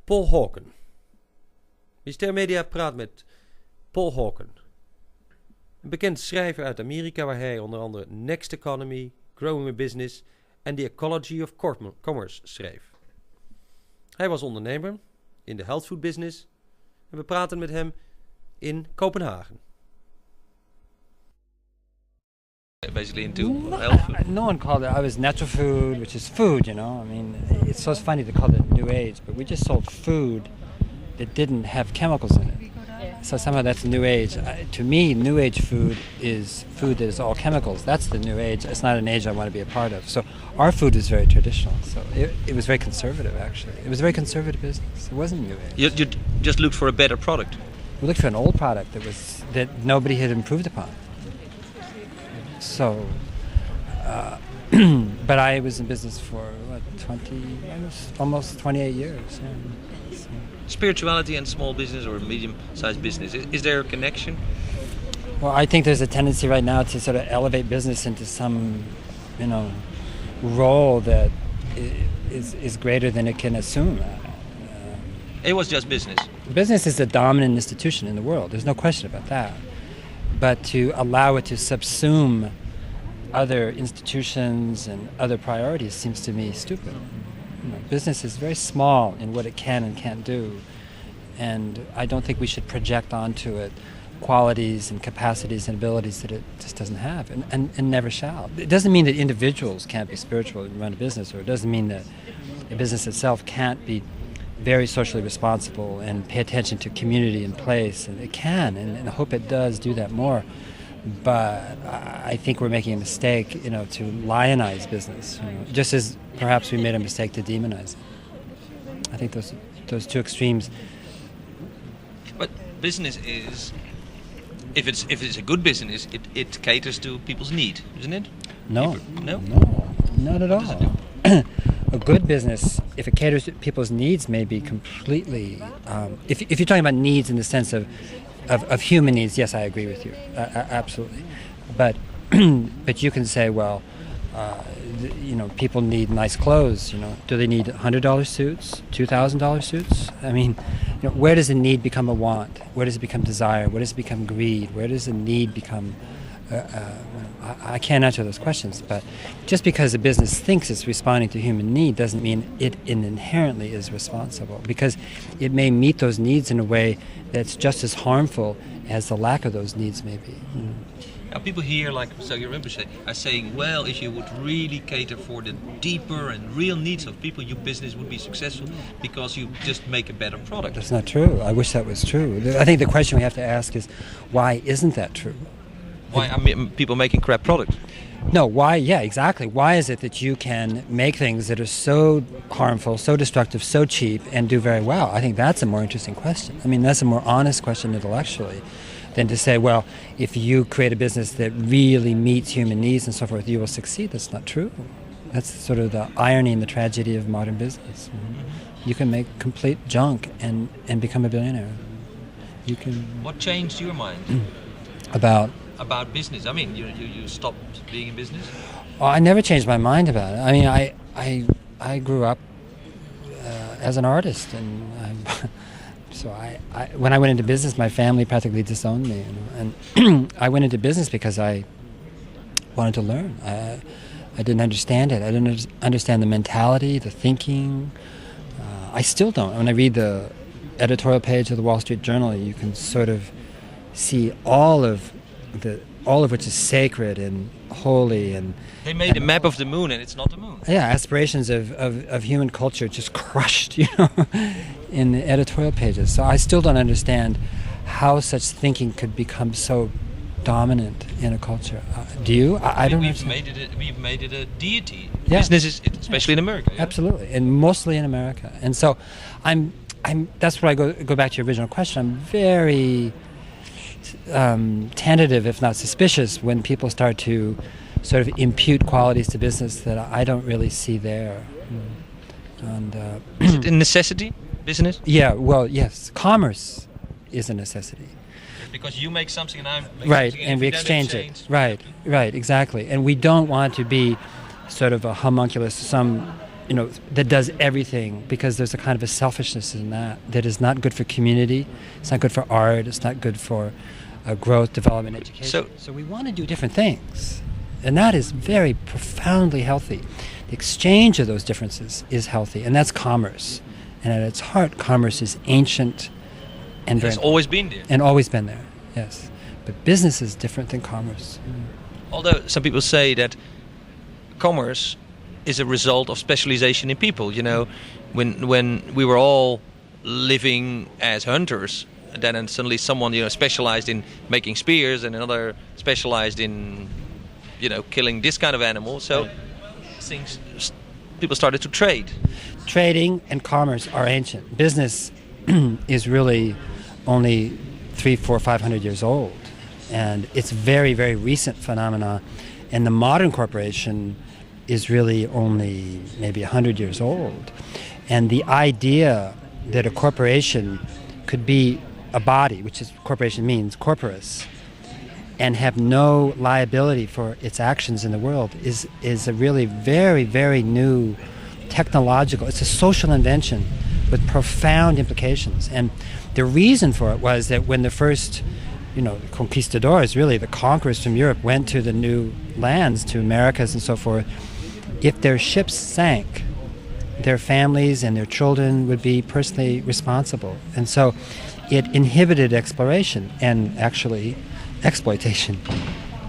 Paul Hawken. Mysteer Media praat met Paul Hawken. Een bekend schrijver uit Amerika waar hij onder andere Next Economy, Growing a Business en The Ecology of Commerce schreef. Hij was ondernemer in de health food business en we praten met hem in Kopenhagen. Basically into health food. No one called it. I was natural food, which is food, you know. I mean, it's so funny to call it New Age, but we just sold food that didn't have chemicals in it. So somehow that's New Age. To me, New Age food is food that is all chemicals. That's the New Age. It's not an age I want to be a part of. So our food is very traditional. So it was very conservative, actually. It was a very conservative business. It wasn't New Age. You just looked for a better product. We looked for an old product that nobody had improved upon. So, but I was in business for almost 28 years. Yeah. So. Spirituality and small business or medium-sized business, is there a connection? Well, I think there's a tendency right now to sort of elevate business into some, role that is greater than it can assume. It was just business. Business is the dominant institution in the world. There's no question about that. But to allow it to subsume other institutions and other priorities seems to me stupid. Business is very small in what it can and can't do, and I don't think we should project onto it qualities and capacities and abilities that it just doesn't have and never shall. It doesn't mean that individuals can't be spiritual and run a business, or it doesn't mean that a business itself can't be very socially responsible and pay attention to community and place, and it can, and I hope it does do that more. But I think we're making a mistake, to lionize business, just as perhaps we made a mistake to demonize it. I think those two extremes. But business is, if it's a good business, it caters to people's need, isn't it? No, No, not at all. What does it do? A good business, if it caters to people's needs, may be completely. If you're talking about needs in the sense of human needs, yes, I agree with you, absolutely. But but you can say, well, people need nice clothes. Do they need $100 suits, $2,000 suits? I mean, where does a need become a want? Where does it become desire? Where does it become greed? Where does a need become? I can't answer those questions, but just because a business thinks it's responding to human need doesn't mean it inherently is responsible, because it may meet those needs in a way that's just as harmful as the lack of those needs may be. Now people here, like Sergey Rinpoche, are saying, well, if you would really cater for the deeper and real needs of people, your business would be successful because you just make a better product. That's not true. I wish that was true. I think the question we have to ask is, why isn't that true? Why are people making crap products? No, why? Yeah, exactly. Why is it that you can make things that are so harmful, so destructive, so cheap, and do very well? I think that's a more interesting question. I mean, that's a more honest question intellectually than to say, well, if you create a business that really meets human needs and so forth, you will succeed. That's not true. That's sort of the irony and the tragedy of modern business. You can make complete junk and become a billionaire. You can. What changed your mind? About business? I mean, you stopped being in business? Well, I never changed my mind about it. I mean, I grew up as an artist, and so when I went into business, my family practically disowned me. And I went into business because I wanted to learn. I didn't understand it. I didn't understand the mentality, the thinking. I still don't. When I read the editorial page of the Wall Street Journal, you can sort of see all of which is sacred and holy, and they made a map of the moon, and it's not the moon. Yeah, aspirations of human culture just crushed, in the editorial pages. So I still don't understand how such thinking could become so dominant in a culture. Do you? I don't understand. We've made it a deity. Yeah. Business is, especially in America. Yeah? Absolutely, and mostly in America. And so, I'm. That's where I go back to your original question. I'm very tentative, if not suspicious, when people start to sort of impute qualities to business that I don't really see there. And is it a necessity, business? Yeah, well, yes. Commerce is a necessity. Because you make something and I make right, something. and we exchange it. Right, exactly. And we don't want to be sort of a homunculus, some that does everything, because there's a kind of a selfishness in that is not good for community. It's not good for art. It's not good for growth, development, education. So we want to do different things, and that is very profoundly healthy. The exchange of those differences is healthy, and that's commerce. And at its heart, commerce is ancient and It's always been there. And always been there, yes. But business is different than commerce. Although some people say that commerce is a result of specialization in people. When we were all living as hunters, then suddenly someone specialized in making spears, and another specialized in killing this kind of animal. So people started to trade. Trading and commerce are ancient. Business is really only 300, 400, 500 years old, and it's very, very recent phenomena. And the modern corporation is really only maybe 100 years old. And the idea that a corporation could be a body, which is corporation means corporus, and have no liability for its actions in the world is a really very, very new technological, it's a social invention with profound implications. And the reason for it was that when the first conquistadors, really the conquerors from Europe, went to the new lands, to Americas and so forth, if their ships sank, their families and their children would be personally responsible. And so it inhibited exploration and actually exploitation.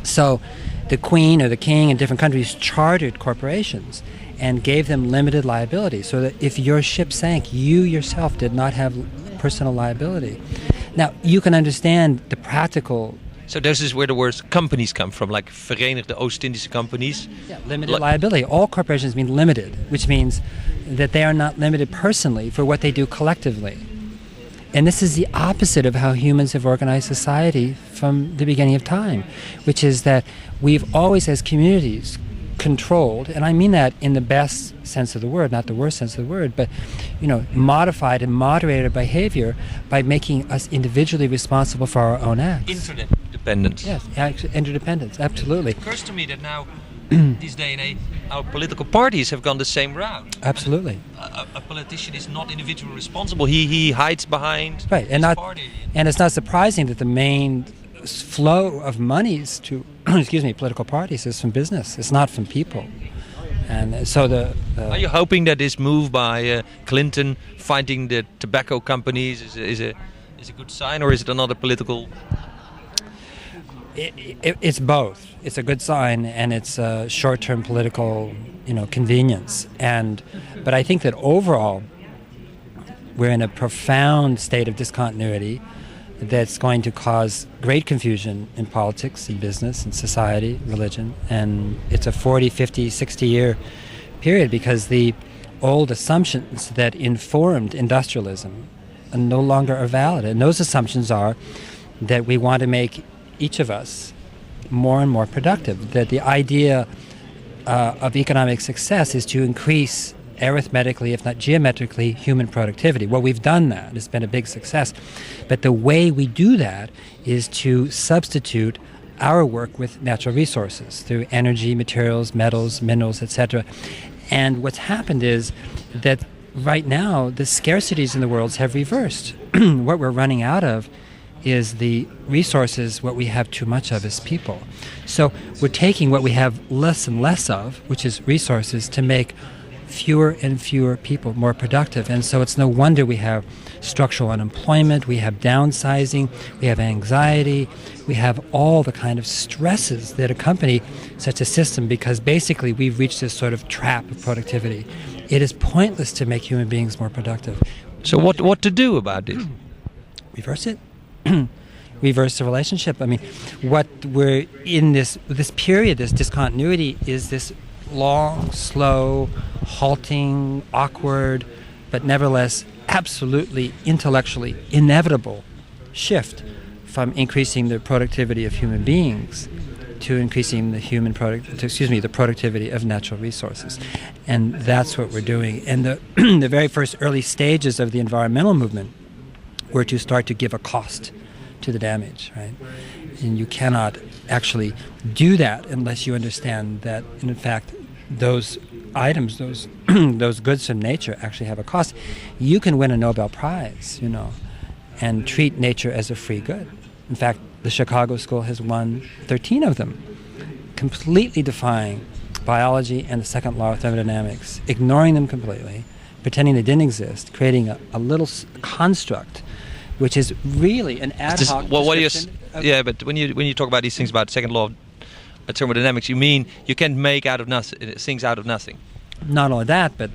So the queen or the king in different countries chartered corporations and gave them limited liability, so that if your ship sank, you yourself did not have personal liability. Now, you can understand the practical... So this is where the word companies come from, like Verenigde Oost-Indische Companies. Yeah, limited liability. All corporations mean limited, which means that they are not limited personally for what they do collectively. And this is the opposite of how humans have organized society from the beginning of time, which is that we've always, as communities, controlled, and I mean that in the best sense of the word, not the worst sense of the word, but modified and moderated our behavior by making us individually responsible for our own acts. Interdependence. Yes, interdependence, absolutely. It occurs to me that now, this day and age, our political parties have gone the same route. Absolutely. A politician is not individually responsible. He hides behind his party. And it's not surprising that the main flow of monies to political parties is from business. It's not from people. And so are you hoping that this move by Clinton fighting the tobacco companies is a good sign, or is it another political? It's both. It's a good sign, and it's a short-term political, convenience. But I think that overall, we're in a profound state of discontinuity that's going to cause great confusion in politics, in business, in society, religion. And it's a 40, 50, 60-year period, because the old assumptions that informed industrialism no longer are valid. And those assumptions are that we want to make each of us more and more productive, that the idea of economic success is to increase arithmetically, if not geometrically, human productivity. Well, we've done that. It's been a big success. But the way we do that is to substitute our work with natural resources through energy, materials, metals, minerals, etc. And what's happened is that right now the scarcities in the world have reversed. What we're running out of is the resources. What we have too much of is people. So we're taking what we have less and less of, which is resources, to make fewer and fewer people more productive. And so it's no wonder we have structural unemployment, we have downsizing, we have anxiety, we have all the kind of stresses that accompany such a system, because basically we've reached this sort of trap of productivity. It is pointless to make human beings more productive. So what to do about it? Reverse it. Reverse the relationship. I mean, what we're in this period, this discontinuity, is this long, slow, halting, awkward, but nevertheless absolutely intellectually inevitable shift from increasing the productivity of human beings to increasing the productivity of natural resources. And that's what we're doing. And the very first early stages of the environmental movement were to start to give a cost to the damage, right? And you cannot actually do that unless you understand that, in fact, those items, those those goods from nature actually have a cost. You can win a Nobel Prize, and treat nature as a free good. In fact, the Chicago School has won 13 of them, completely defying biology and the second law of thermodynamics, ignoring them completely, pretending they didn't exist, creating a little construct, which is really an ad hoc. But when you talk about these things about second law of thermodynamics, you mean you can't make out of things out of nothing. Not only that, but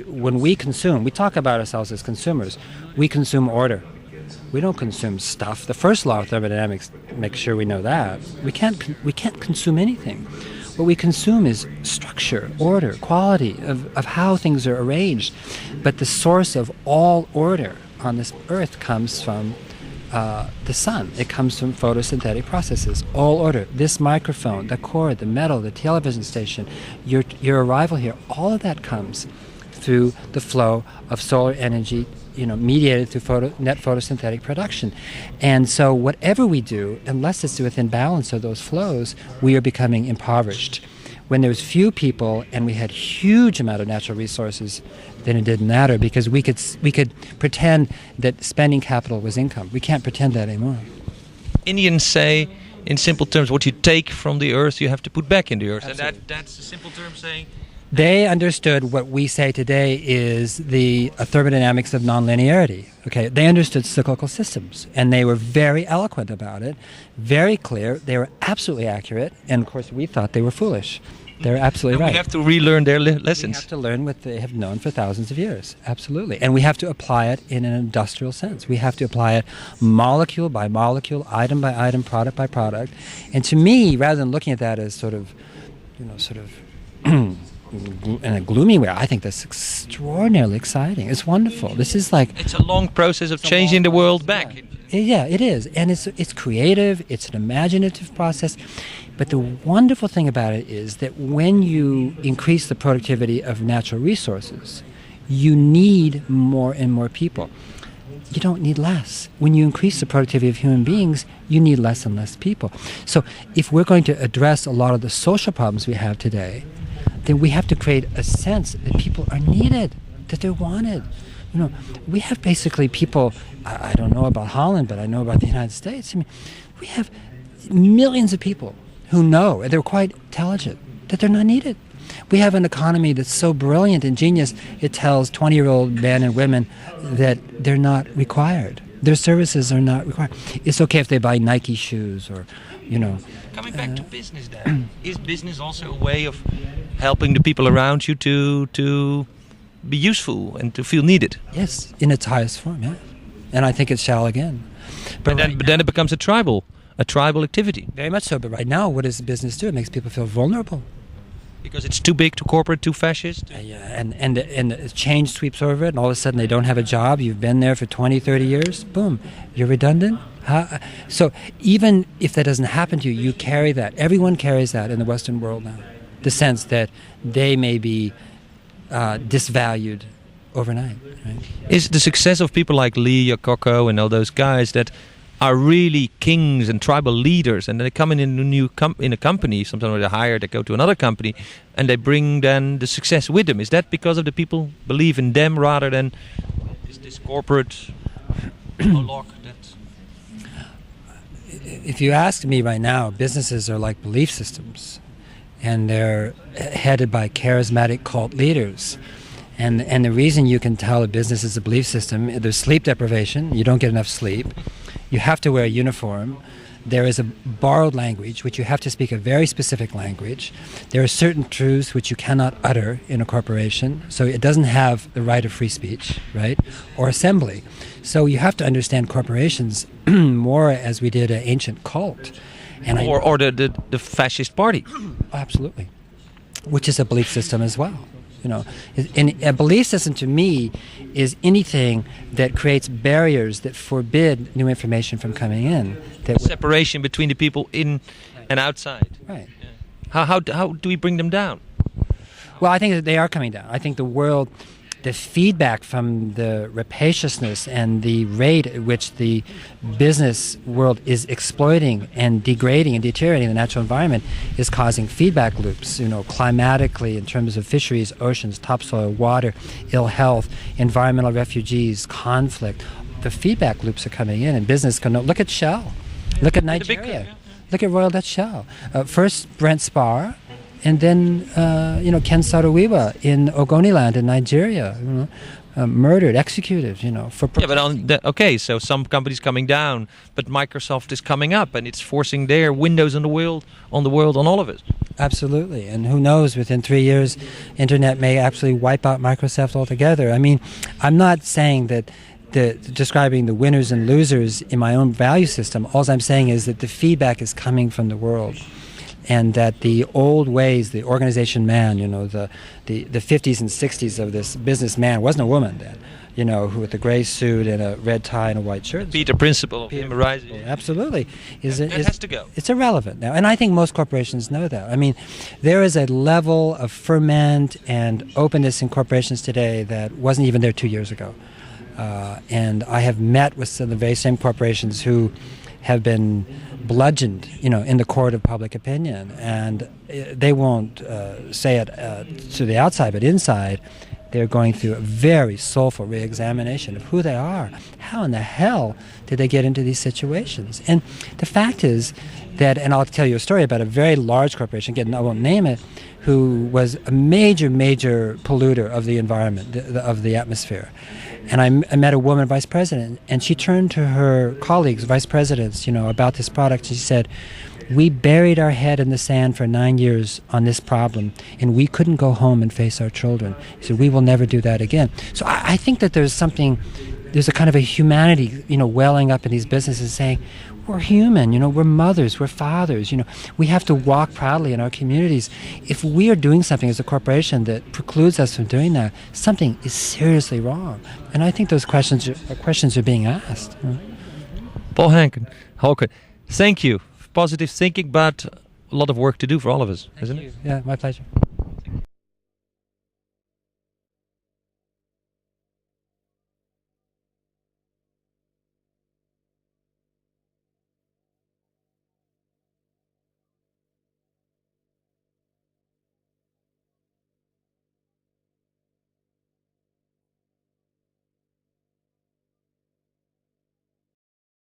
when we consume, we talk about ourselves as consumers. We consume order. We don't consume stuff. The first law of thermodynamics makes sure we know that. We can't consume anything. What we consume is structure, order, quality of how things are arranged. But the source of all order on this earth comes from the sun. It comes from photosynthetic processes. All order. This microphone, the cord, the metal, the television station, your arrival here, all of that comes through the flow of solar energy, mediated through net photosynthetic production. And so whatever we do, unless it's within balance of those flows, we are becoming impoverished. When there was few people and we had huge amount of natural resources, then it didn't matter because we could pretend that spending capital was income. We can't pretend that anymore. Indians say, in simple terms, what you take from the earth, you have to put back in the earth. Absolutely. And that's the simple term saying. They understood what we say today is the thermodynamics of nonlinearity. Okay, they understood cyclical systems, and they were very eloquent about it, very clear. They were absolutely accurate, and of course, we thought they were foolish. They're absolutely right. We have to relearn their lessons. We have to learn what they have known for thousands of years. Absolutely, and we have to apply it in an industrial sense. We have to apply it molecule by molecule, item by item, product by product. And to me, rather than looking at that as sort of in a gloomy way, I think that's extraordinarily exciting. It's wonderful. This is like... It's a long process of changing the world back. Yeah, it is. And it's creative, it's an imaginative process. But the wonderful thing about it is that when you increase the productivity of natural resources, you need more and more people. You don't need less. When you increase the productivity of human beings, you need less and less people. So if we're going to address a lot of the social problems we have today, then we have to create a sense that people are needed, that they're wanted. We have basically people, I don't know about Holland, but I know about the United States. We have millions of people who know, and they're quite intelligent, that they're not needed. We have an economy that's so brilliant and genius, it tells 20-year-old men and women that they're not required. Their services are not required. It's okay if they buy Nike shoes or, Coming back to business then, is business also a way of helping the people around you to be useful and to feel needed? Yes, in its highest form, yeah. And I think it shall again. But then it becomes a tribal activity. Very much so, but right now, what does business do? It makes people feel vulnerable. Because it's too big, too corporate, too fascist? Yeah, and the change sweeps over it, and all of a sudden they don't have a job. You've been there for 20, 30 years. Boom, you're redundant. So even if that doesn't happen to you, you carry that. Everyone carries that in the Western world now. The sense that they may be disvalued overnight. Right? Is the success of people like Lee Iacocca and all those guys that are really kings and tribal leaders, and they come in a company, sometimes they're hired, they go to another company, and they bring then the success with them. Is that because of the people believe in them rather than this corporate lock? If you ask me right now, businesses are like belief systems, and they're headed by charismatic cult leaders. And the reason you can tell a business is a belief system, there's sleep deprivation, you don't get enough sleep, you have to wear a uniform, there is a borrowed language, which you have to speak a very specific language, there are certain truths which you cannot utter in a corporation, so it doesn't have the right of free speech, right, or assembly. So you have to understand corporations more as we did an ancient cult. Or the fascist party. Absolutely. Which is a belief system as well. And a belief system to me is anything that creates barriers that forbid new information from coming in. Separation between the people in and outside. Right. Yeah. How do we bring them down? Well, I think that they are coming down. I think the world the feedback from the rapaciousness and the rate at which the business world is exploiting and degrading and deteriorating the natural environment is causing feedback loops, climatically in terms of fisheries, oceans, topsoil, water, ill health, environmental refugees, conflict. The feedback loops are coming in, and business can look at Shell, look at Nigeria, look at Royal Dutch Shell. First Brent Spar, and then, Ken Saro-Wiwa in Ogoniland in Nigeria, murdered, executed, for... Yeah, but so some companies coming down, but Microsoft is coming up, and it's forcing their windows on the world, on all of it. Absolutely, and who knows, within 3 years, Internet may actually wipe out Microsoft altogether. I mean, I'm not saying that describing the winners and losers in my own value system. All I'm saying is that the feedback is coming from the world, and that the old ways, the organization man, the 50s and 60s of this businessman, wasn't a woman then, who with a gray suit and a red tie and a white shirt. Peter principle of human rights. Absolutely. It has to go. It's irrelevant now. And I think most corporations know that. I mean, there is a level of ferment and openness in corporations today that wasn't even there 2 years ago. And I have met with some of the very same corporations who have been bludgeoned, in the court of public opinion, and they won't say it to the outside, but inside, they're going through a very soulful re-examination of who they are. How in the hell did they get into these situations? And the fact is that, and I'll tell you a story about a very large corporation, again, I won't name it, who was a major polluter of the environment, of the atmosphere. And I met a woman vice president, and she turned to her colleagues, vice presidents, about this product. She said, "We buried our head in the sand for 9 years on this problem, and we couldn't go home and face our children." She said, "We will never do that again." So I think that there's a kind of a humanity, welling up in these businesses saying, we're human, we're mothers, we're fathers, we have to walk proudly in our communities. If we are doing something as a corporation that precludes us from doing that, something is seriously wrong. And I think those questions are being asked. Paul Hawken, thank you. Positive thinking, but a lot of work to do for all of us, isn't it? Yeah, my pleasure.